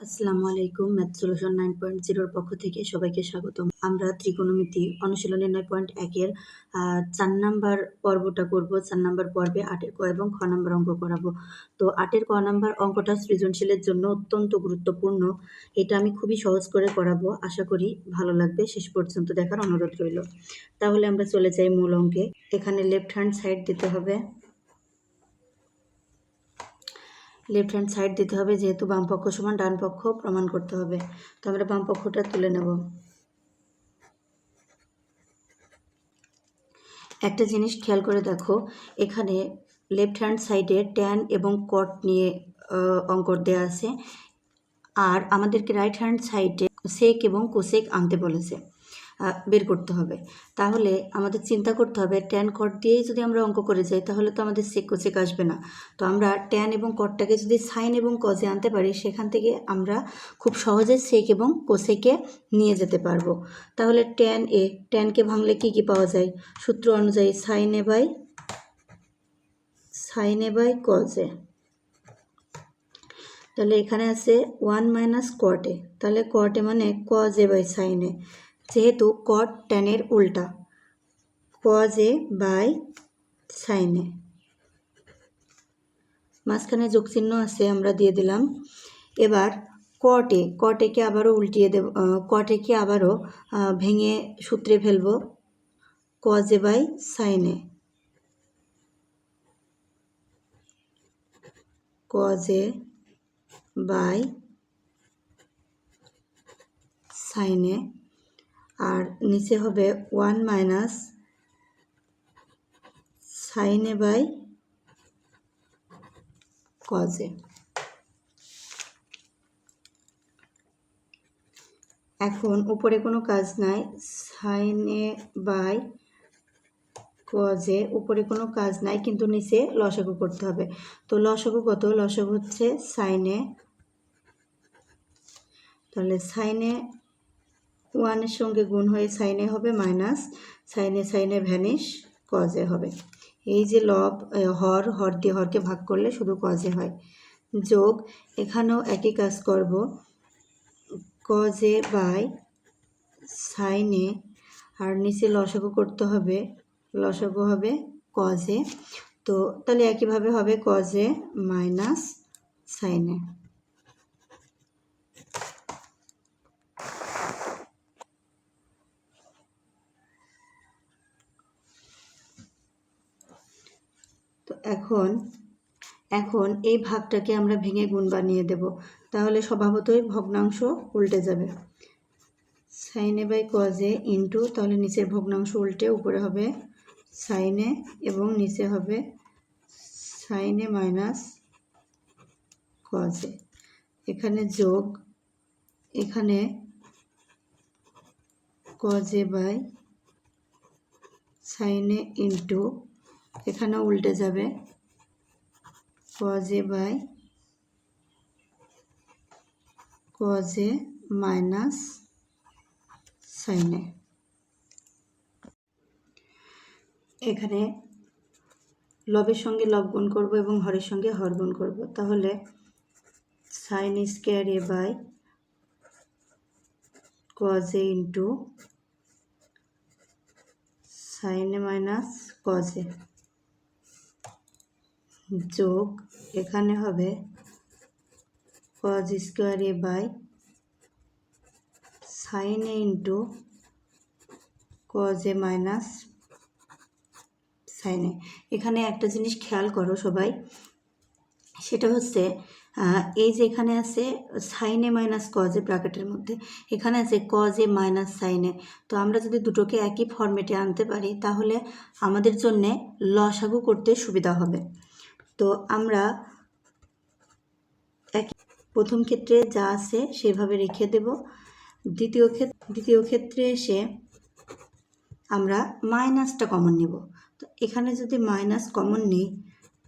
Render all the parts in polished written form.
আসসালামু আলাইকুম। Math solution 9.0 এর পক্ষ থেকে সবাইকে স্বাগতম। আমরা ত্রিকোণমিতি অনুশীলনী 9.1 এর ৪ নাম্বার পর্বটা করব। ৪ নাম্বার পর্বে ৮ এর ক এবং খ নাম্বার অঙ্ক করাবো। তো ৮ এর ক নাম্বার অঙ্কটা সৃজনশীলের জন্য অত্যন্ত গুরুত্বপূর্ণ। এটা আমি খুবই সহজ করে করাবো। আশা করি ভালো লাগবে। শেষ পর্যন্ত দেখার অনুরোধ রইল। তাহলে আমরা চলে যাই মূল অঙ্কে। এখানে লেফট হ্যান্ড সাইড দিতে হবে। লেফট হ্যান্ড সাইড দিতে হবে, যেহেতু বাম পক্ষ সমান ডান পক্ষ প্রমাণ করতে হবে। তো আমরা বাম পক্ষটা তুলে নেব। একটা জিনিস খেয়াল করে দেখো, এখানে লেফট হ্যান্ড সাইডে ট্যান এবং কট নিয়ে অঙ্ক দেওয়া আছে, আর আমাদেরকে রাইট হ্যান্ড সাইডে সেক এবং কোসেক আনতে বলেছে, বের করতে হবে। তাহলে আমাদের চিন্তা করতে হবে, ট্যান কট দিয়েই যদি আমরা অঙ্ক করে যাই তাহলে তো আমাদের সেক কোসেক আসবে না। তো আমরা ট্যান এবং কটটাকে যদি সাইন এবং কজে আনতে পারি, সেখান থেকে আমরা খুব সহজে সেক এবং কোসেকে নিয়ে যেতে পারবো। তাহলে ট্যানকে ভাঙলে কি কি পাওয়া যায়? সূত্র অনুযায়ী সাইন এ বাই কজে। তাহলে এখানে আছে 1 মাইনাস কটে, তাহলে কটে মানে কজ এ বাই সাইন এ, যেহেতু কট ট্যানের উল্টা, কজ এ বাই সাইন এ। মাঝখানে যোগ চিহ্ন আছে, আমরা দিয়ে দিলাম। এবার কটেকে আবারও উল্টিয়ে দেব, কটেকে আবারও ভেঙে সূত্রে ফেলবো, cos A by sine A, cos A by sine A, আর নিচে হবে 1 মাইনাস সাইন এ বাই কজে। এখন উপরে কোনো কাজ নাই, সাইন এ বাই কজে উপরে কোনো কাজ নাই, কিন্তু নিচে লসাগু করতে হবে। তো লসাগু কত? লসাগু হচ্ছে সাইনে, তাহলে সাইনে 1-এর সঙ্গে গুণ হয়ে সাইনে হবে মাইনাস, সাইনে ভ্যানিশ, কজে হবে। এই যে লব হর দিয়ে হরকে ভাগ করলে শুধু কজে হয়, যোগ এখানেও একই কাজ করব, কজে বাই সাইনে, আর নিচে লসাগু করতে হবে, লসাগু হবে কজে। তো তাহলে একইভাবে হবে কজে মাইনাস সাইনে। তো এখন এই ভাগটাকে আমরা ভেঙে গুণ বানিয়ে দেব, তাহলে স্বভাবতই ভগ্নাংশ উল্টে যাবে। সাইনে বাই কজে ইন্টু, তাহলে নিচের ভগ্নাংশ উল্টে উপরে হবে সাইনে এবং নিচে হবে সাইনে মাইনাস কজে। এখানে যোগ, এখানে কজে বাই সাইনে ইন্টু, এখানে উল্টে যাবে কজে বাই কজে মাইনাস সাইনে। এখানে লবের সঙ্গে লব গুণ করব এবং হরের সঙ্গে হর গুণ করব, তাহলে সাইন স্কোয়ার এ বাই কজে ইন্টু সাইনে মাইনাস কজে, যোগ এখানে হবে কজ স্কোয়ার এ বাই সাইনে ইন্টু কজে মাইনাস সাইনে। এখানে একটা জিনিস খেয়াল করো সবাই, সেটা হচ্ছে এই যে এখানে আছে সাইনে মাইনাস কজে ব্র্যাকেটের মধ্যে, এখানে আছে কজে মাইনাস সাইনে। তো আমরা যদি দুটোকে একই ফর্মেটে আনতে পারি তাহলে আমাদের জন্যে লসাগু করতে সুবিধা হবে। তো আমরা প্রথম ক্ষেত্রে যা আছে সেভাবে রেখে দেব। দ্বিতীয় ক্ষেত্রে এসে আমরা মাইনাসটা কমন নেব। তো এখানে যদি মাইনাস কমন নিই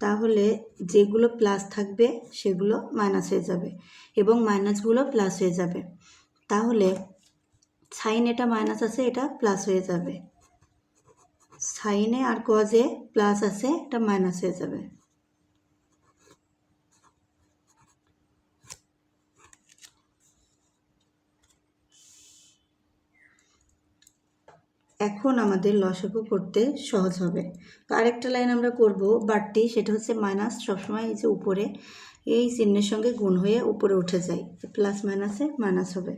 তাহলে যেগুলো প্লাস থাকবে সেগুলো মাইনাস হয়ে যাবে এবং মাইনাসগুলো প্লাস হয়ে যাবে। তাহলে সাইন এটা মাইনাস আছে, এটা প্লাস হয়ে যাবে, সাইনে আর কজে প্লাস আছে, এটা মাইনাস হয়ে যাবে। এখন আমাদের লসাগু করতে সহজ হবে। তো আরেকটা লাইন আমরা করব বাড়তি, সেটা হচ্ছে মাইনাস সবসময় এই যে উপরে এই চিহ্নের সঙ্গে গুণ হয়ে উপরে উঠে যায়, প্লাস মাইনাসে মাইনাস হবে।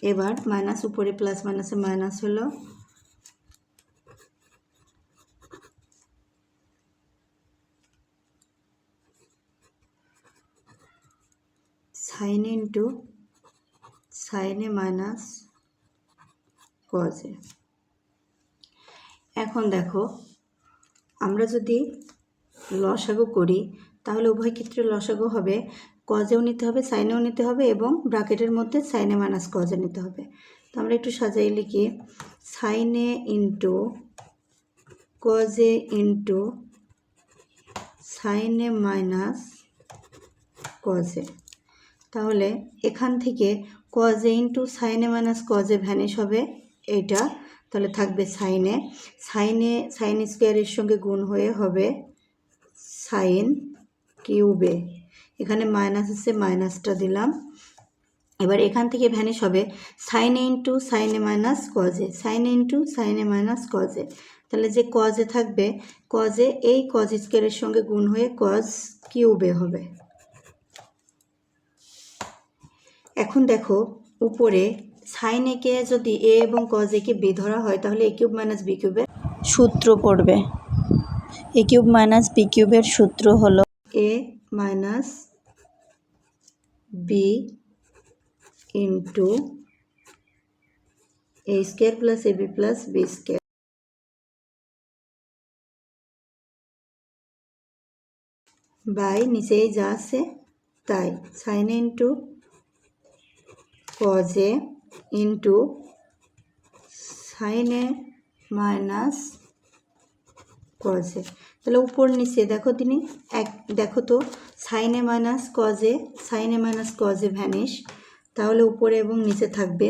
এবার মাইনাস উপরে প্লাস মাইনাসে মাইনাস হলো, সাইন ইন্টু সাইনে মাইনাস কজে। এখন দেখো আমরা যদি লসাগু করি তাহলে উভয় ক্ষেত্রে লসাগু হবে, কজেও নিতে হবে সাইনেও নিতে হবে এবং ব্র্যাকেটের মধ্যে সাইনে মাইনাস কজে নিতে হবে। তো আমরা একটু সাজাই লিখি, সাইনে ইন্টু কজে ইন্টু সাইনে মাইনাস কজে। তাহলে এখান থেকে কজে ইন্টু সাইনে মাইনাস কজে ভ্যানিশ হবে এইটা, তাহলে থাকবে সাইনে, সাইন স্কোয়ারের সঙ্গে গুণ হয়ে হবে সাইন কিউবে। এখানে মাইনাস আছে মাইনাসটা দিলাম। এবার এখান থেকে ভ্যানিশ হবে সাইনে ইন্টু সাইনে মাইনাস কজে, সাইনে ইন্টু সাইনে মাইনাস কজে। তাহলে যে কজে থাকবে, কজে এই কজ স্কোয়ারের সঙ্গে গুণ হয়ে কজ কিউবে হবে। এখন দেখো উপরে সাইন একে যদি এ এবং কজ একে বি ধরা হয় তাহলে এ কিউব মাইনাস বি কিউবের সূত্র পড়বে। এ কিউব মাইনাস বি কিউবের সূত্র হলো A minus B into A square plus A B plus B square by নিচেই যা আছে তাই সাইন ইন্টু কজে ইন্টু সাইনে মাইনাস কজে। তাহলে উপর নিচে দেখো দেখো তো সাইনে মাইনাস কজে, সাইনে মাইনাস কজে ভ্যানিশ, তাহলে উপরে এবং নিচে থাকবে।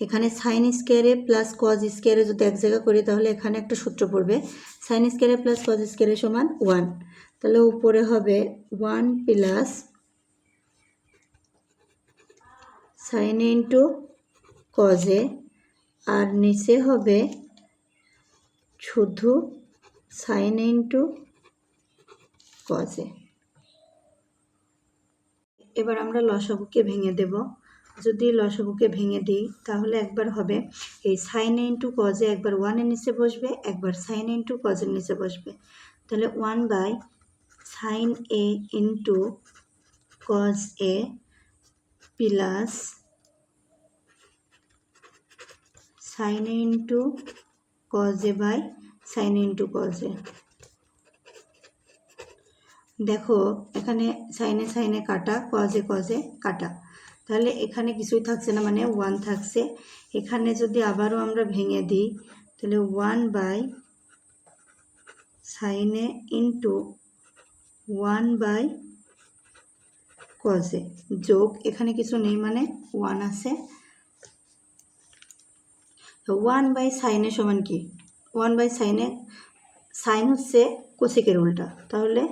এখানে সাইন স্কোয়ারে প্লাস কজ স্কোয়ারে যদি এক জায়গা করি তাহলে এখানে একটা সূত্র পড়বে, সাইন স্কোয়ারে প্লাস কজ স্কোয়ারে সমান 1। তাহলে উপরে হবে 1 প্লাস সাইন ইন্টু কজে, আর নিচে হবে শুধু সাইন ইন্টু কজে। এবার আমরা লসাগুকে ভেঙে দেব। যদি লসাগুকে ভেঙে দিই তাহলে একবার হবে এই সাইন ইন্টু কজে, একবার 1-এর নিচে বসবে, একবার সাইন ইন্টু কজের নিচে বসবে। তাহলে 1 by sine A into cos A plus sine A into কজে বাই সাইন ইন্টু কজে। দেখো এখানে সাইনে সাইনে কাটা, কজে কজে কাটা, তাহলে এখানে কিছুই থাকছে না, মানে 1 থাকছে। এখানে যদি আবারও আমরা ভেঙে দিই তাহলে 1 বাই সাইনে ইন্টু 1 বাই কজে যোগ এখানে কিছু নেই মানে 1 আছে। 1 বাই সাইনে সমান কি, 1 বাই সাইনে, সাইন হচ্ছে কোসেকের উল্টা, তাহলে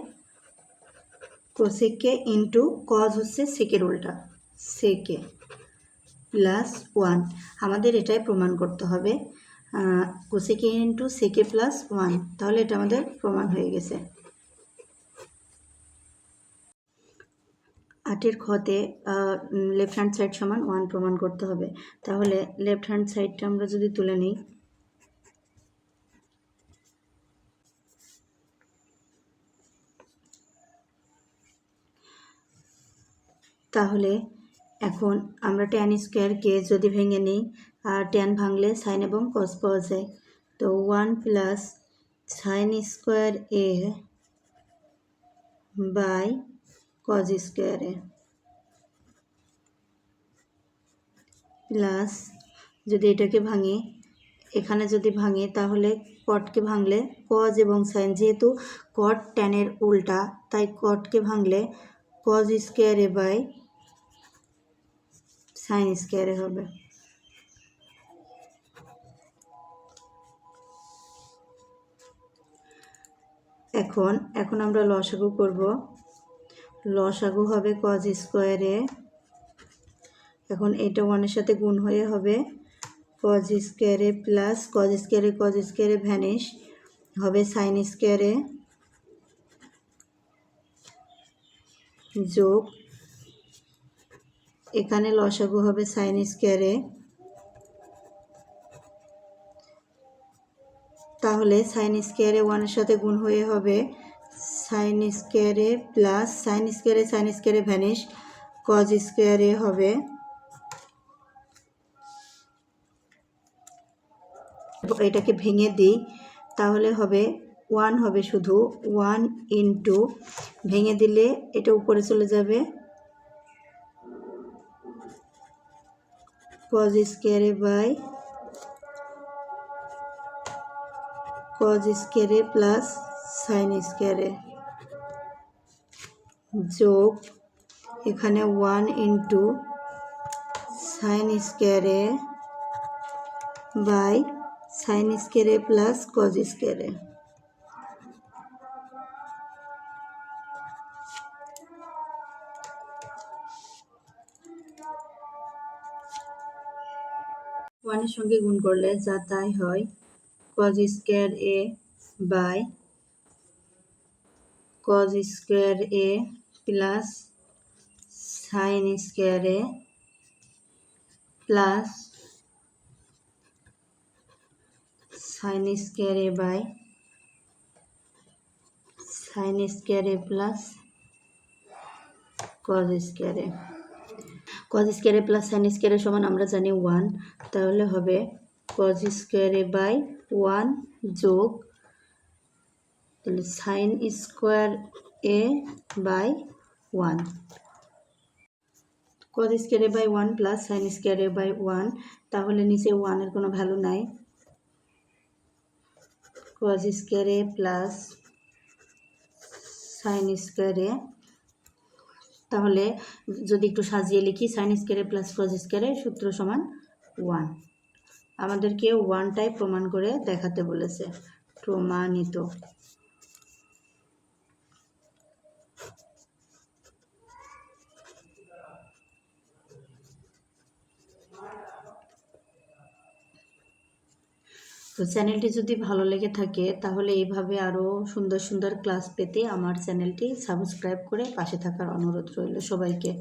কোসেকে ইন্টু কজ হচ্ছে সেকের উল্টা, সেকে প্লাস 1। আমাদের এটাই প্রমাণ করতে হবে, কোসেকে ইন্টু সেকে প্লাস 1, তাহলে এটা আমাদের প্রমাণ হয়ে গেছে। 8-এর খতে লেফট হ্যান্ড সাইড সমান 1 প্রমাণ করতে হবে। তাহলে লেফট হ্যান্ড সাইডটা আমরা যদি তুলে নিই, তাহলে এখন আমরা ট্যান স্কোয়ারকে যদি ভেঙে নিই, আর ট্যান ভাঙলে সাইন এবং কস পাওয়া যায়। তো 1 plus sine square A by cos square A plus, যদি এটাকে ভাঙি, এখানে যদি ভাঙি তাহলে কটকে ভাঙলে কজ এবং সাইন, যেহেতু কট ট্যানের উল্টা তাই কটকে ভাঙলে কজ স্কোয়ারে বাই সাইন স্কোয়ারে হবে। এখন আমরা লসাগু করব। লসাগু হবে কজ স্কোয়ারে, এখন এটা 1-এর সাথে গুণ হয়ে হবে কজ স্কোয়ারে প্লাস কজ স্কোয়ারে ভ্যানিশ হবে সাইন স্কোয়ারে যোগ এখানে লসাগু হবে সাইন স্কোয়ারে, তাহলে সাইন স্কোয়ারে 1-এর সাথে গুণ হয়ে হবে সাইন স্কোয়ারে প্লাস সাইন স্কোয়ারে ভ্যানিশ কজ স্কোয়ারে হবে, এটাকে ভেঙে দিই তাহলে হবে 1 হবে শুধু 1 ইন্টু ভেঙে দিলে এটা উপরে চলে যাবে কজ স্কোয়ারে বাই কজ স্কোয়ারে প্লাস সাইন স্কোয়ারে যোগ এখানে 1 ইন্টু সাইন স্কোয়ারে বাই সাইন স্কোয়ারে প্লাস কজ স্কোয়ারে। ওয়ানের সঙ্গে গুণ করলে যা তাই হয় cos square A by cos square A plus sine square A plus sine square A by sine square A plus cos square A. Cos square A plus sine square A সমান আমরা জানি 1, তাহলে হবে কজ স্কোয়ার এ বাই 1 যোগ তাহলে sine square A by 1, cos square A by 1 plus sine square A by 1, তাহলে নিচে 1-এর কোনো ভ্যালু নাই, cos square A plus sine square A, তাহলে যদি একটু সাজিয়ে লিখি sine square A plus cos square A সূত্র সমান 1। আমাদেরকে 1টাই প্রমাণ করে দেখাতে বলেছে, প্রমাণিত। তো চ্যানেলটি যদি ভালো লেগে থাকে তাহলে এইভাবে আরও সুন্দর সুন্দর ক্লাস পেতে আমার চ্যানেলটি সাবস্ক্রাইব করে পাশে থাকার অনুরোধ রইল সবাইকে।